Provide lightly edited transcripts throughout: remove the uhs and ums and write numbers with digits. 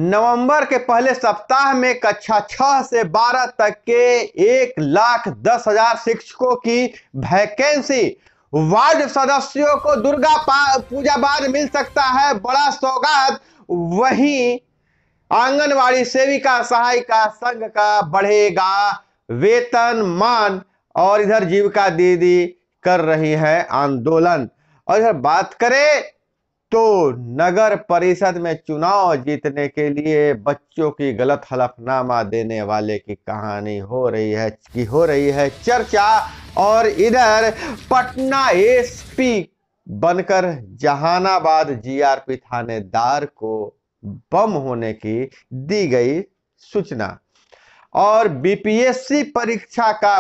नवंबर के पहले सप्ताह में कक्षा 6 से 12 तक के 1,10,000 शिक्षकों की वैकेंसी। वार्ड सदस्यों को दुर्गा पूजा बाद मिल सकता है बड़ा सौगात। वहीं आंगनवाड़ी सेविका सहायिका संघ का बढ़ेगा वेतन मान। और इधर जीविका दीदी कर रही है आंदोलन। और इधर बात करें तो नगर परिषद में चुनाव जीतने के लिए बच्चों की गलत हलफनामा देने वाले की कहानी हो रही है चर्चा। और इधर पटना एसपी बनकर जहानाबाद जीआरपी थानेदार को बम होने की दी गई सूचना। और बीपीएससी परीक्षा का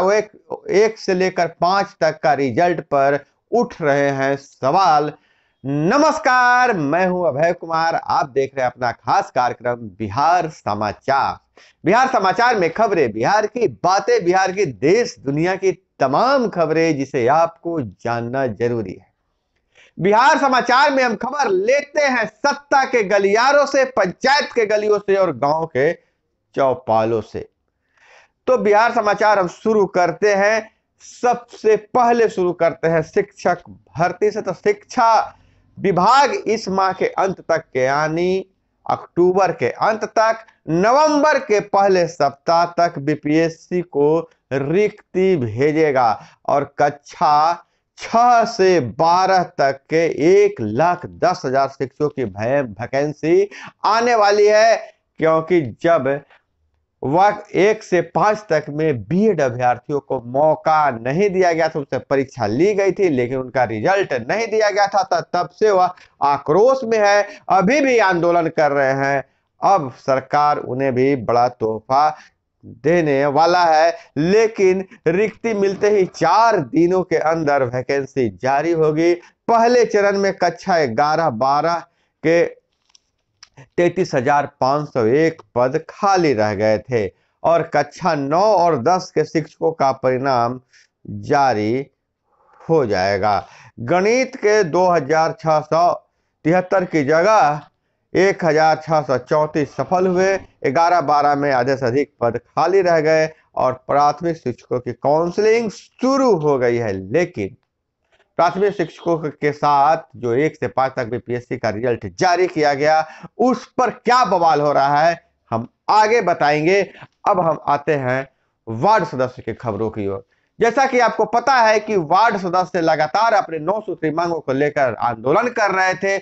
1 से लेकर 5 तक का रिजल्ट पर उठ रहे हैं सवाल। नमस्कार, मैं हूं अभय कुमार। आप देख रहे हैं अपना खास कार्यक्रम बिहार समाचार। बिहार समाचार में खबरें, बिहार की बातें, बिहार की देश दुनिया की तमाम खबरें जिसे आपको जानना जरूरी है। बिहार समाचार में हम खबर लेते हैं सत्ता के गलियारों से, पंचायत के गलियों से और गांव के चौपालों से। तो बिहार समाचार हम शुरू करते हैं, सबसे पहले शुरू करते हैं शिक्षक भर्ती से। तो शिक्षा विभाग इस माह के अंत तक के यानी अक्टूबर के अंत तक नवंबर के पहले सप्ताह तक बीपीएससी को रिक्ति भेजेगा। और कक्षा 6 से 12 तक के 1,10,000 शिक्षकों की वैकेंसी आने वाली है। क्योंकि जब वह 1 से 5 तक में बीएड अभ्यर्थियों को मौका नहीं दिया गया था, उससे परीक्षा ली गई थी लेकिन उनका रिजल्ट नहीं दिया गया था, तब से वह आक्रोश में है, अभी भी आंदोलन कर रहे हैं। अब सरकार उन्हें भी बड़ा तोहफा देने वाला है, लेकिन रिक्ति मिलते ही 4 दिनों के अंदर वैकेंसी जारी होगी। पहले चरण में कक्षा 11-12 के 33,501 पद खाली रह गए थे और कक्षा 9 और 10 के शिक्षकों का परिणाम जारी हो जाएगा। गणित के 2,673 की जगह 1,634 सफल हुए। 11-12 में आधे से अधिक पद खाली रह गए और प्राथमिक शिक्षकों की काउंसलिंग शुरू हो गई है। लेकिन प्राथमिक शिक्षकों के साथ जो 1 से 5 तक बीपीएससी का रिजल्ट जारी किया गया, उस पर क्या बवाल हो रहा है हम आगे बताएंगे। अब हम आते हैं वार्ड सदस्य की खबरों की ओर। जैसा कि आपको पता है कि वार्ड सदस्य लगातार अपने 9 सूत्री मांगों को लेकर आंदोलन कर रहे थे।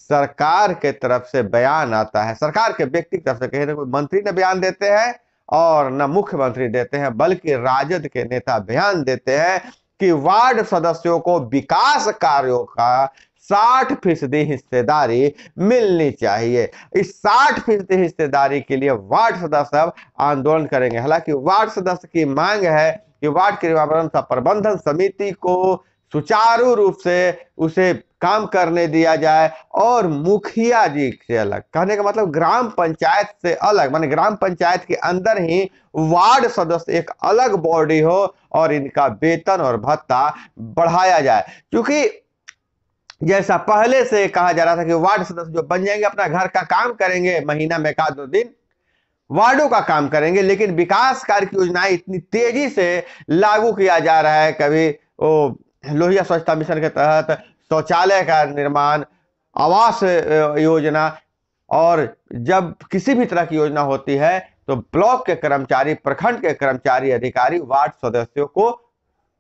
सरकार के तरफ से बयान आता है, सरकार के व्यक्ति की तरफ से कहीं ना कोई मंत्री ने बयान देते हैं और न मुख्यमंत्री देते हैं, बल्कि राजद के नेता बयान देते हैं कि वार्ड सदस्यों को विकास कार्यों का 60% हिस्सेदारी मिलनी चाहिए। इस 60% हिस्सेदारी के लिए वार्ड सदस्य आंदोलन करेंगे। हालांकि वार्ड सदस्य की मांग है कि वार्ड क्रियान्वयन प्रबंधन समिति को सुचारू रूप से उसे काम करने दिया जाए और मुखिया जी से अलग, कहने का मतलब ग्राम पंचायत से अलग, माने ग्राम पंचायत के अंदर ही वार्ड सदस्य एक अलग बॉडी हो और इनका वेतन और भत्ता बढ़ाया जाए। क्योंकि जैसा पहले से कहा जा रहा था कि वार्ड सदस्य जो बन जाएंगे अपना घर का काम करेंगे, महीना में 1-2 दिन वार्डों का काम करेंगे, लेकिन विकास कार्य की योजनाएं इतनी तेजी से लागू किया जा रहा है। कभी वो लोहिया स्वच्छता मिशन के तहत शौचालय का निर्माण, आवास योजना, और जब किसी भी तरह की योजना होती है तो ब्लॉक के कर्मचारी, प्रखंड के कर्मचारी अधिकारी वार्ड सदस्यों को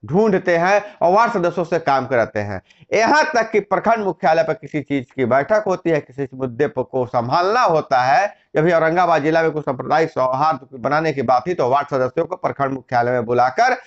ढूंढते हैं और वार्ड सदस्यों से काम कराते हैं। यहां तक कि प्रखंड मुख्यालय पर किसी चीज की बैठक होती है, किसी मुद्दे को संभालना होता है, जब भी औरंगाबाद जिला में कुछ सांप्रदायिक सौहार्द बनाने की बात थी तो वार्ड सदस्यों को प्रखंड मुख्यालय में बुलाकर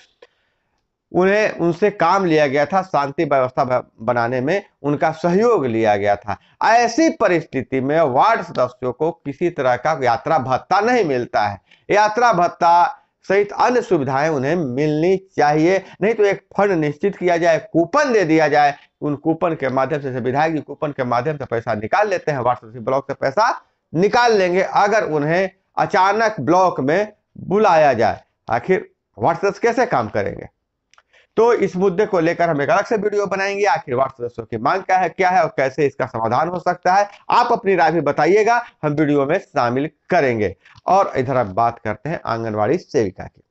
उनसे काम लिया गया था, शांति व्यवस्था बनाने में उनका सहयोग लिया गया था। ऐसी परिस्थिति में वार्ड सदस्यों को किसी तरह का यात्रा भत्ता नहीं मिलता है। यात्रा भत्ता सहित अन्य सुविधाएं उन्हें मिलनी चाहिए, नहीं तो एक फंड निश्चित किया जाए, कूपन दे दिया जाए। उन कूपन के माध्यम से विधायक जी कूपन के माध्यम से पैसा निकाल लेते हैं, वार्ड सदस्य ब्लॉक से पैसा निकाल लेंगे अगर उन्हें अचानक ब्लॉक में बुलाया जाए। आखिर वार्ड सदस्य कैसे काम करेंगे? तो इस मुद्दे को लेकर हम एक अलग से वीडियो बनाएंगे। आखिर वार्ड सदस्यों की मांग क्या है और कैसे इसका समाधान हो सकता है, आप अपनी राय भी बताइएगा, हम वीडियो में शामिल करेंगे। और इधर अब बात करते हैं आंगनवाड़ी सेविका की।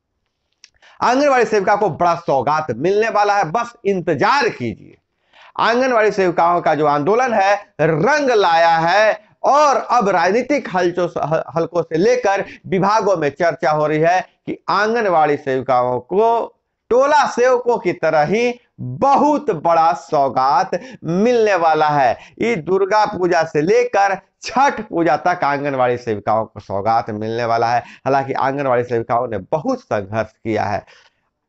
आंगनवाड़ी सेविका को बड़ा सौगात मिलने वाला है, बस इंतजार कीजिए। आंगनवाड़ी सेविकाओं का जो आंदोलन है रंग लाया है और अब राजनीतिक हलकों से लेकर विभागों में चर्चा हो रही है कि आंगनवाड़ी सेविकाओं को टोला सेवकों की तरह ही बहुत बड़ा सौगात मिलने वाला है। ये दुर्गा पूजा से लेकर छठ पूजा तक आंगनवाड़ी सेविकाओं को सौगात मिलने वाला है। हालांकि आंगनवाड़ी सेविकाओं ने बहुत संघर्ष किया है,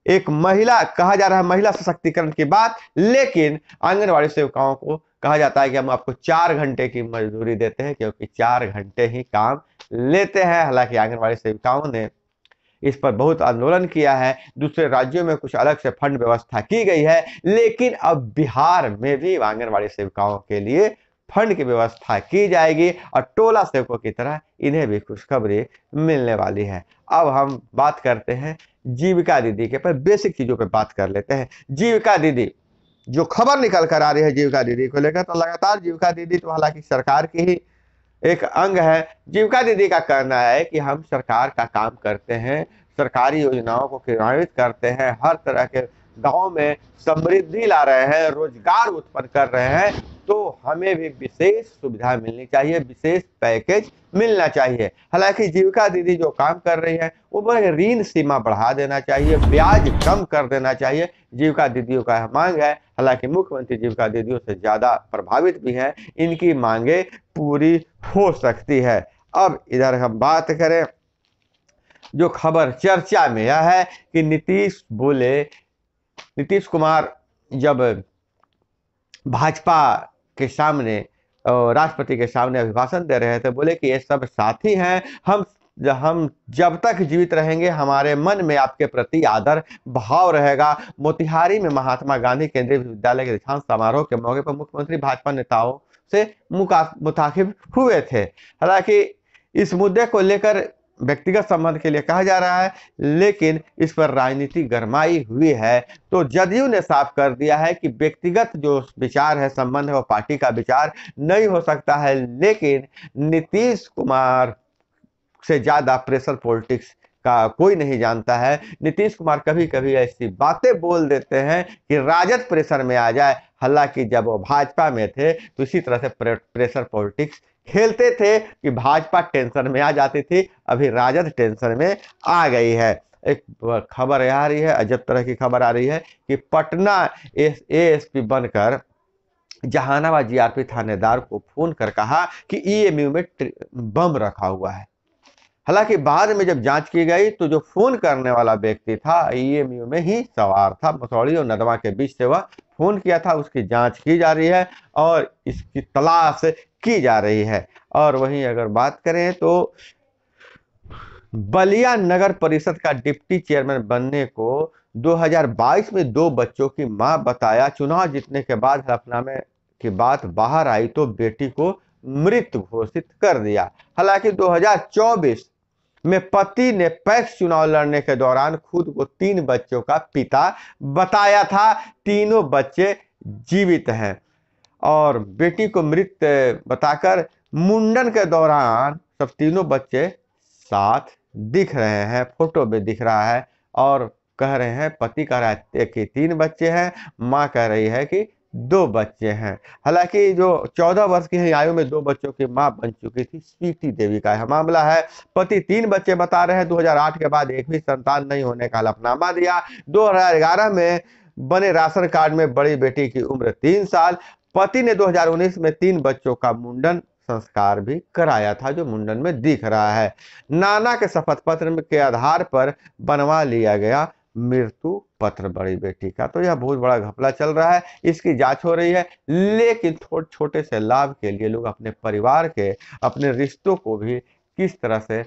एक महिला कहा जा रहा है, महिला सशक्तिकरण की बात, लेकिन आंगनवाड़ी सेविकाओं को कहा जाता है कि हम आपको 4 घंटे की मजदूरी देते हैं, क्योंकि 4 घंटे ही काम लेते हैं। हालांकि आंगनवाड़ी सेविकाओं ने इस पर बहुत आंदोलन किया है, दूसरे राज्यों में कुछ अलग से फंड व्यवस्था की गई है, लेकिन अब बिहार में भी आंगनवाड़ी सेविकाओं के लिए फंड की व्यवस्था की जाएगी और टोला सेवकों की तरह इन्हें भी खुशखबरी मिलने वाली है। अब हम बात करते हैं जीविका दीदी के पर, बेसिक चीजों पे बात कर लेते हैं। जीविका दीदी जो खबर निकल कर आ रही है जीविका दीदी को लेकर, तो लगातार जीविका दीदी तो हालांकि सरकार की ही एक अंग है। जीविका दीदी का कहना है कि हम सरकार का काम करते हैं, सरकारी योजनाओं को क्रियान्वित करते हैं, हर तरह के गांव में समृद्धि ला रहे हैं, रोजगार उत्पन्न कर रहे हैं, तो हमें भी विशेष सुविधा मिलनी चाहिए, विशेष पैकेज मिलना चाहिए। हालांकि जीविका दीदी जो काम कर रही है वो ऋण सीमा बढ़ा देना चाहिए, ब्याज कम कर देना चाहिए, जीविका दीदियों का मांग है। हालांकि मुख्यमंत्री जीविका दीदियों से ज्यादा प्रभावित भी हैं, इनकी मांगे पूरी हो सकती है। अब इधर हम बात करें, जो खबर चर्चा में यह है कि नीतीश कुमार जब भाजपा के सामने राष्ट्रपति के सामने अभिभाषण दे रहे थे, बोले कि ये सब साथी हैं, हम जब तक जीवित रहेंगे हमारे मन में आपके प्रति आदर भाव रहेगा। मोतिहारी में महात्मा गांधी केंद्रीय विश्वविद्यालय के दीक्षांत समारोह के मौके पर मुख्यमंत्री भाजपा नेताओं से मुखातिब हुए थे। हालांकि इस मुद्दे को लेकर व्यक्तिगत संबंध के लिए कहा जा रहा है, लेकिन इस पर राजनीति गरमाई हुई है। तो जदयू ने साफ कर दिया है कि व्यक्तिगत जो विचार है, संबंध है, वो पार्टी का विचार नहीं हो सकता है, लेकिन नीतीश कुमार से ज्यादा प्रेशर पॉलिटिक्स का कोई नहीं जानता है। नीतीश कुमार कभी कभी ऐसी बातें बोल देते हैं कि राजद प्रेशर में आ जाए। हालांकि जब वो भाजपा में थे तो इसी तरह से प्रेशर पॉलिटिक्स खेलते थे कि भाजपा टेंशन में आ जाती थी, अभी राजद टेंशन में आ गई है। एक खबर आ रही है, अजब तरह की खबर आ रही है कि पटना एएसपी बनकर जहानाबाद जीआरपी थानेदार को फोन कर कहा कि ईएमयू में बम रखा हुआ है। हालांकि बाद में जब जांच की गई तो जो फोन करने वाला व्यक्ति था ईएमयू में ही सवार था, मसौड़ी और नदवा के बीच से वह फोन किया था। उसकी जांच की जा रही है और इसकी तलाश की जा रही है। और वहीं अगर बात करें तो बलिया नगर परिषद का डिप्टी चेयरमैन बनने को 2022 में 2 बच्चों की मां बताया। चुनाव जीतने के बाद हलफनामे की बात बाहर आई तो बेटी को मृत घोषित कर दिया। हालांकि 2024 में पति ने पैक्स चुनाव लड़ने के दौरान खुद को 3 बच्चों का पिता बताया था। तीनों बच्चे जीवित हैं और बेटी को मृत बताकर मुंडन के दौरान सब तीनों बच्चे साथ दिख रहे हैं, फोटो में दिख रहा है और कह रहे हैं, पति कह रहा है कि 3 बच्चे हैं, मां कह रही है कि 2 बच्चे हैं। हालांकि जो 14 वर्ष की आयु में 2 बच्चों की मां बन चुकी थी, स्वीटी देवी का यह मामला है। पति 3 बच्चे बता रहे हैं, 2008 के बाद एक भी संतान नहीं होने का हलफनामा दिया। 2011 में बने राशन कार्ड में बड़ी बेटी की उम्र 3 साल। पति ने 2019 में 3 बच्चों का मुंडन संस्कार भी कराया था, जो मुंडन में दिख रहा है। नाना के शपथ पत्र के आधार पर बनवा लिया गया मृत्यु पत्र बड़ी बेटी का। तो यह बहुत बड़ा घपला चल रहा है, इसकी जांच हो रही है, लेकिन छोटे से लाभ के लिए लोग अपने परिवार के, अपने रिश्तों को भी किस तरह से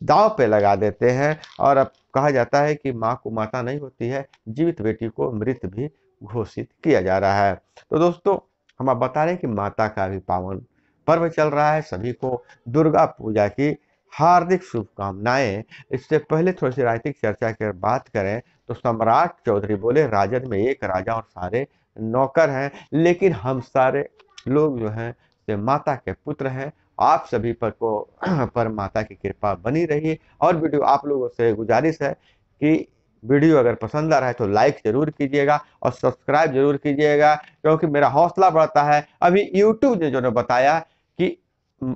दांव पे लगा देते हैं। और अब कहा जाता है कि माँ को माता नहीं होती है, जीवित बेटी को मृत भी घोषित किया जा रहा है। तो दोस्तों, हम आप बता रहे हैं कि माता का भी पावन पर्व चल रहा है। सभी को दुर्गा पूजा की हार्दिक शुभकामनाएं। इससे पहले थोड़ी सी राजनीतिक चर्चा की बात करें तो सम्राट चौधरी बोले राजन में एक राजा और सारे नौकर हैं, लेकिन हम सारे लोग जो हैं से माता के पुत्र हैं। आप सभी पर को पर माता की कृपा बनी रही। और वीडियो आप लोगों से गुजारिश है कि वीडियो अगर पसंद आ रहा है तो लाइक जरूर कीजिएगा और सब्सक्राइब जरूर कीजिएगा, क्योंकि मेरा हौसला बढ़ता है। अभी यूट्यूब ने जो ने बताया कि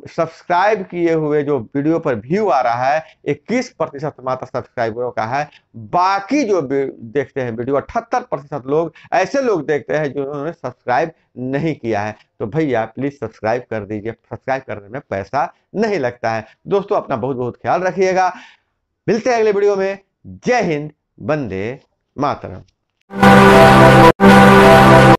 सब्सक्राइब किए हुए जो वीडियो पर व्यू आ रहा है 21% मात्र सब्सक्राइबरों का है। बाकी जो देखते हैं वीडियो 78% लोग ऐसे लोग देखते हैं जो उन्होंने सब्सक्राइब नहीं किया है। तो भैया प्लीज सब्सक्राइब कर दीजिए, सब्सक्राइब करने में पैसा नहीं लगता है। दोस्तों अपना बहुत बहुत ख्याल रखिएगा। मिलते हैं अगले वीडियो में। जय हिंद, वंदे मातरम।